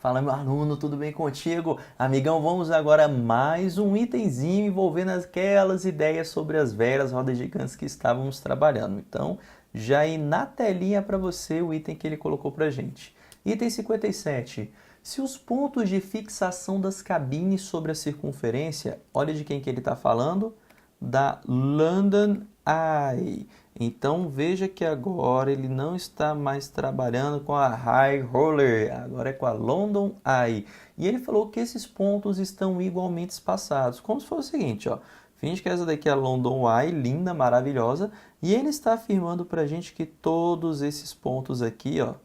Fala, meu aluno, tudo bem contigo? Amigão, vamos agora a mais um itemzinho envolvendo aquelas ideias sobre as velhas rodas gigantes que estávamos trabalhando. Então, já aí na telinha para você o item que ele colocou para gente. Item 57. Se os pontos de fixação das cabines sobre a circunferência, olha de quem que ele está falando? Da London Eye. Então veja que agora ele não está mais trabalhando com a High Roller, agora é com a London Eye. E ele falou que esses pontos estão igualmente espaçados, como se fosse o seguinte, ó. Finge que essa daqui é a London Eye, linda, maravilhosa, e ele está afirmando para a gente que todos esses pontos aqui, ó,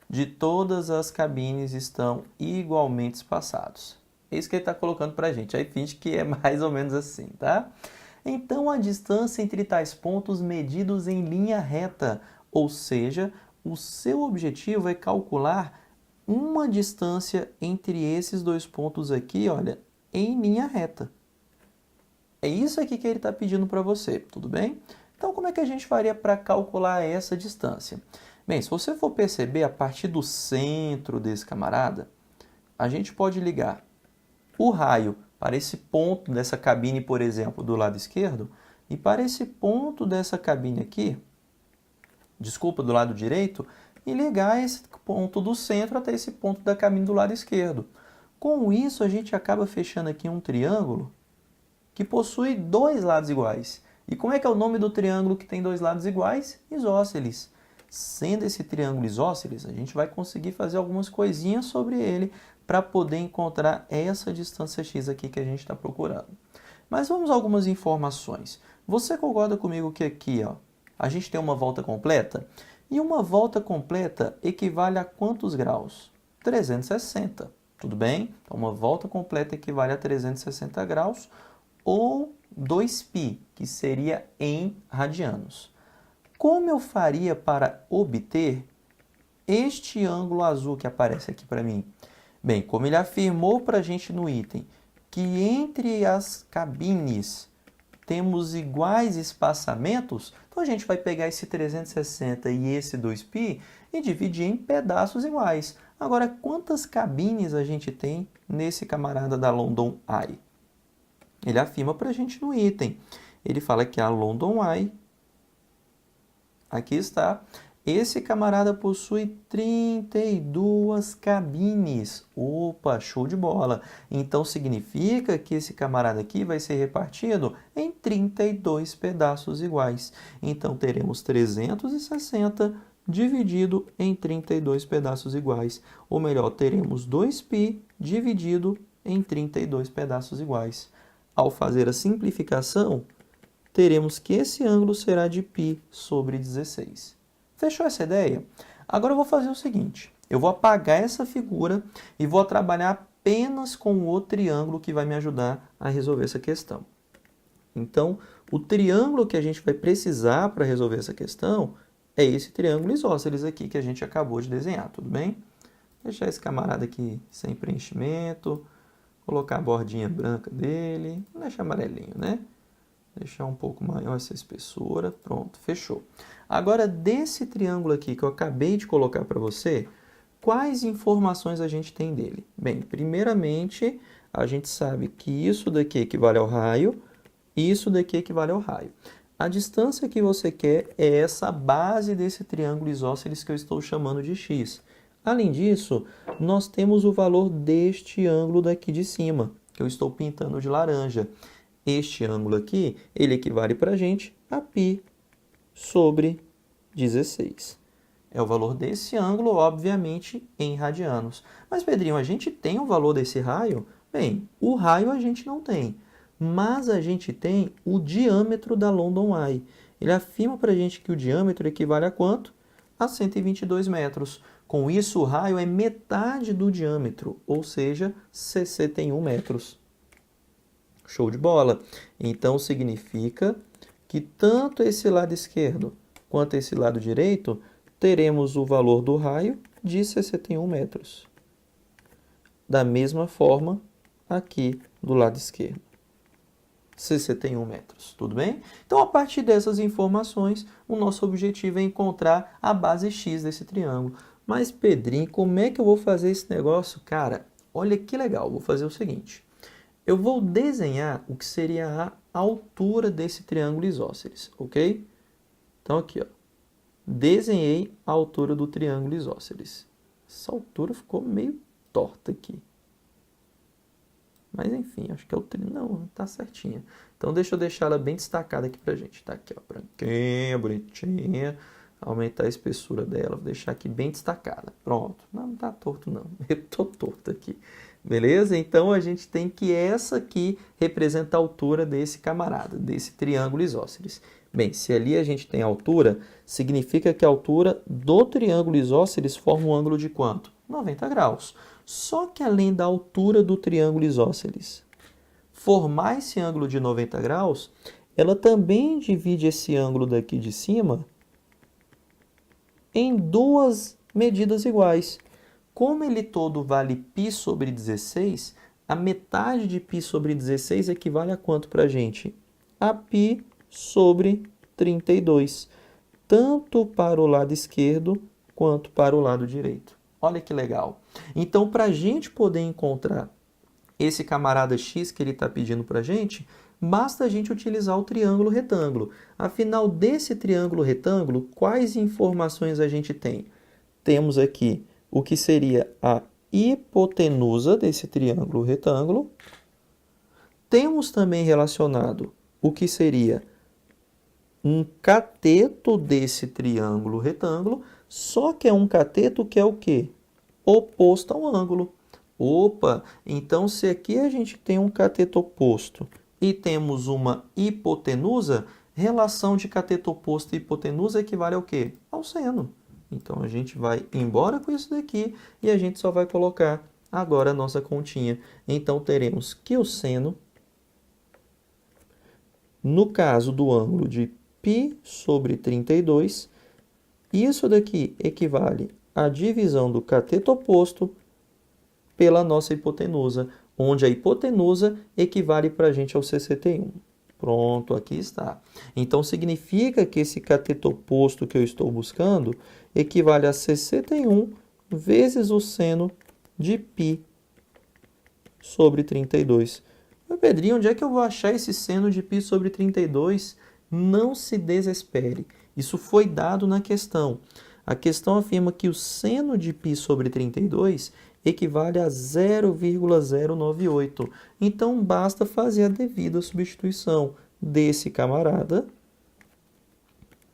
de todas as cabines estão igualmente espaçados. É isso que ele está colocando para a gente. Aí finge que é mais ou menos assim, tá? Então, a distância entre tais pontos medidos em linha reta, ou seja, o seu objetivo é calcular uma distância entre esses dois pontos aqui, olha, em linha reta. É isso aqui que ele está pedindo para você, tudo bem? Então, como é que a gente faria para calcular essa distância? Bem, se você for perceber, a partir do centro desse camarada, a gente pode ligar o raio para esse ponto dessa cabine, por exemplo, do lado esquerdo, e para esse ponto dessa cabine aqui, desculpa, do lado direito, e ligar esse ponto do centro até esse ponto da cabine do lado esquerdo. Com isso, a gente acaba fechando aqui um triângulo que possui dois lados iguais. E como é que é o nome do triângulo que tem dois lados iguais? Isósceles. Sendo esse triângulo isósceles, a gente vai conseguir fazer algumas coisinhas sobre ele para poder encontrar essa distância x aqui que a gente está procurando. Mas vamos a algumas informações. Você concorda comigo que aqui, ó, a gente tem uma volta completa? E uma volta completa equivale a quantos graus? 360, tudo bem? Então, uma volta completa equivale a 360 graus ou 2π, que seria em radianos. Como eu faria para obter este ângulo azul que aparece aqui para mim? Bem, como ele afirmou para a gente no item que entre as cabines temos iguais espaçamentos, então a gente vai pegar esse 360 e esse 2π e dividir em pedaços iguais. Agora, quantas cabines a gente tem nesse camarada da London Eye? Ele afirma para a gente no item. Ele fala que a London Eye, aqui está, esse camarada possui 32 cabines. Opa, show de bola! Então significa que esse camarada aqui vai ser repartido em 32 pedaços iguais. Então teremos 360 dividido em 32 pedaços iguais. Ou melhor, teremos 2π dividido em 32 pedaços iguais. Ao fazer a simplificação, teremos que esse ângulo será de π sobre 16. Fechou essa ideia? Agora eu vou fazer o seguinte, eu vou apagar essa figura e vou trabalhar apenas com o triângulo que vai me ajudar a resolver essa questão. Então, o triângulo que a gente vai precisar para resolver essa questão é esse triângulo isósceles aqui que a gente acabou de desenhar, tudo bem? Deixar esse camarada aqui sem preenchimento, colocar a bordinha branca dele, não deixar amarelinho, né? Deixar um pouco maior essa espessura, pronto, fechou. Agora, desse triângulo aqui que eu acabei de colocar para você, quais informações a gente tem dele? Bem, primeiramente, a gente sabe que isso daqui equivale ao raio, e isso daqui equivale ao raio. A distância que você quer é essa base desse triângulo isósceles que eu estou chamando de x. Além disso, nós temos o valor deste ângulo daqui de cima, que eu estou pintando de laranja. Este ângulo aqui, ele equivale para a gente a π sobre 16. É o valor desse ângulo, obviamente, em radianos. Mas, Pedrinho, a gente tem o valor desse raio? Bem, o raio a gente não tem, mas a gente tem o diâmetro da London Eye. Ele afirma para a gente que o diâmetro equivale a quanto? A 122 metros. Com isso, o raio é metade do diâmetro, ou seja, 61 metros. Show de bola! Então, significa que tanto esse lado esquerdo quanto esse lado direito teremos o valor do raio de 61 metros. Da mesma forma, aqui do lado esquerdo. 61 metros, tudo bem? Então, a partir dessas informações, o nosso objetivo é encontrar a base x desse triângulo. Mas, Pedrinho, como é que eu vou fazer esse negócio? Cara, olha que legal. Vou fazer o seguinte. Eu vou desenhar o que seria a altura desse triângulo isósceles, ok? Então, aqui, ó. Desenhei a altura do triângulo isósceles. Essa altura ficou meio torta aqui. Mas, enfim, acho que é o não, tá certinha. Então, deixa eu deixar ela bem destacada aqui pra gente. Tá aqui, ó, branquinha, bonitinha. Aumentar a espessura dela, vou deixar aqui bem destacada. Pronto. Não tá torto, não. Eu tô torto aqui. Beleza? Então, a gente tem que essa aqui representa a altura desse camarada, desse triângulo isósceles. Bem, se ali a gente tem altura, significa que a altura do triângulo isósceles forma um ângulo de quanto? 90 graus. Só que além da altura do triângulo isósceles formar esse ângulo de 90 graus, ela também divide esse ângulo daqui de cima em duas medidas iguais. Como ele todo vale π sobre 16, a metade de π sobre 16 equivale a quanto para a gente? A π sobre 32, tanto para o lado esquerdo quanto para o lado direito. Olha que legal. Então, para a gente poder encontrar esse camarada x que ele está pedindo para a gente, basta a gente utilizar o triângulo retângulo. Afinal, desse triângulo retângulo, quais informações a gente tem? Temos aqui o que seria a hipotenusa desse triângulo retângulo. Temos também relacionado o que seria um cateto desse triângulo retângulo, só que é um cateto que é o quê? Oposto ao ângulo. Opa, então se aqui a gente tem um cateto oposto e temos uma hipotenusa, relação de cateto oposto e hipotenusa equivale ao quê? Ao seno. Então a gente vai embora com isso daqui e a gente só vai colocar agora a nossa continha. Então teremos que o seno, no caso do ângulo de π sobre 32, isso daqui equivale à divisão do cateto oposto pela nossa hipotenusa, onde a hipotenusa equivale para a gente ao 61. Pronto, aqui está. Então, significa que esse cateto oposto que eu estou buscando equivale a 61 vezes o seno de π sobre 32. Mas, Pedrinho, onde é que eu vou achar esse seno de π sobre 32? Não se desespere. Isso foi dado na questão. A questão afirma que o seno de π sobre 32 equivale a 0,098. Então, basta fazer a devida substituição desse camarada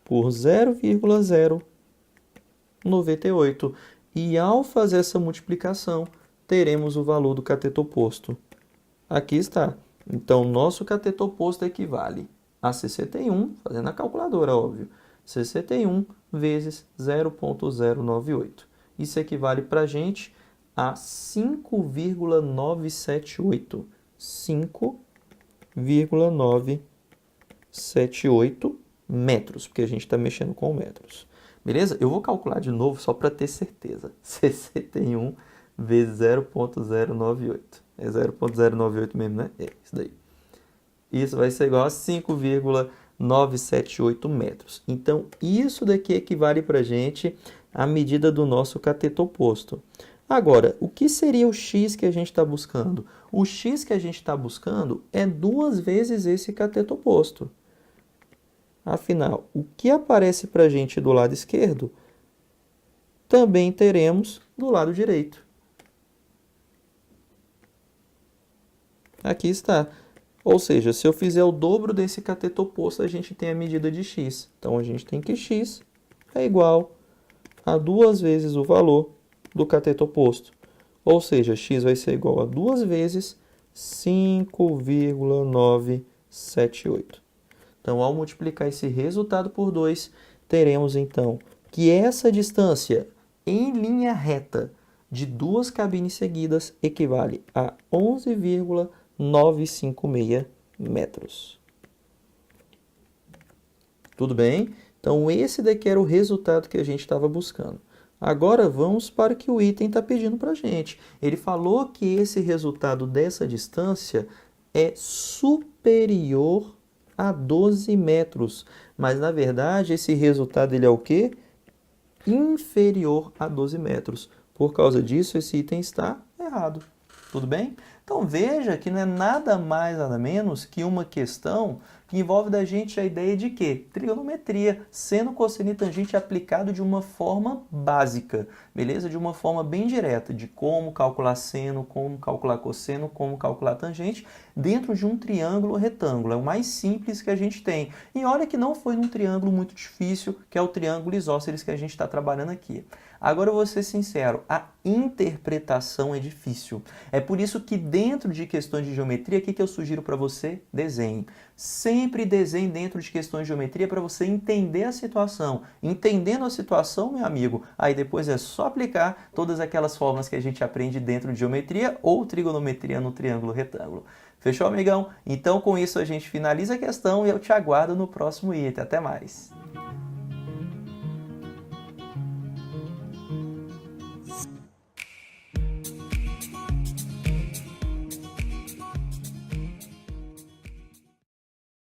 por 0,098. E ao fazer essa multiplicação, teremos o valor do cateto oposto. Aqui está. Então, nosso cateto oposto equivale a 61, fazendo a calculadora, óbvio, 61 vezes 0,098. Isso equivale para a gente a 5,978. 5,978 metros, porque a gente está mexendo com metros. Beleza? Eu vou calcular de novo só para ter certeza. 61 vezes 0,098. É 0,098 mesmo, né? É, isso daí. Isso vai ser igual a 5,978 metros. Então, isso daqui equivale para a gente à medida do nosso cateto oposto. Agora, o que seria o x que a gente está buscando? O x que a gente está buscando é 2 vezes esse cateto oposto. Afinal, o que aparece para a gente do lado esquerdo, também teremos do lado direito. Aqui está. Ou seja, se eu fizer o dobro desse cateto oposto, a gente tem a medida de x. Então, a gente tem que x é igual a 2 vezes o valor do cateto oposto. Ou seja, x vai ser igual a 2 vezes 5,978. Então, ao multiplicar esse resultado por 2, teremos então que essa distância em linha reta de duas cabines seguidas equivale a 11,956 metros. Tudo bem? Então, esse daqui era o resultado que a gente estava buscando. Agora, vamos para o que o item está pedindo para a gente. Ele falou que esse resultado dessa distância é superior a 12 metros. Mas, na verdade, esse resultado ele é o quê? inferior a 12 metros. Por causa disso, esse item está errado. Tudo bem? Então veja que não é nada mais, nada menos que uma questão que envolve da gente a ideia de quê? Trigonometria, seno, cosseno e tangente aplicado de uma forma básica, beleza? De uma forma bem direta, de como calcular seno, como calcular cosseno, como calcular tangente, dentro de um triângulo ou retângulo. É o mais simples que a gente tem. E olha que não foi num triângulo muito difícil, que é o triângulo isósceles que a gente está trabalhando aqui. Agora eu vou ser sincero, a interpretação é difícil. É por isso que dentro de questões de geometria, o que eu sugiro para você? Desenhe. Sempre desenhe dentro de questões de geometria para você entender a situação. Entendendo a situação, meu amigo, aí depois é só aplicar todas aquelas fórmulas que a gente aprende dentro de geometria ou trigonometria no triângulo retângulo. Fechou, amigão? Então com isso a gente finaliza a questão e eu te aguardo no próximo item. Até mais!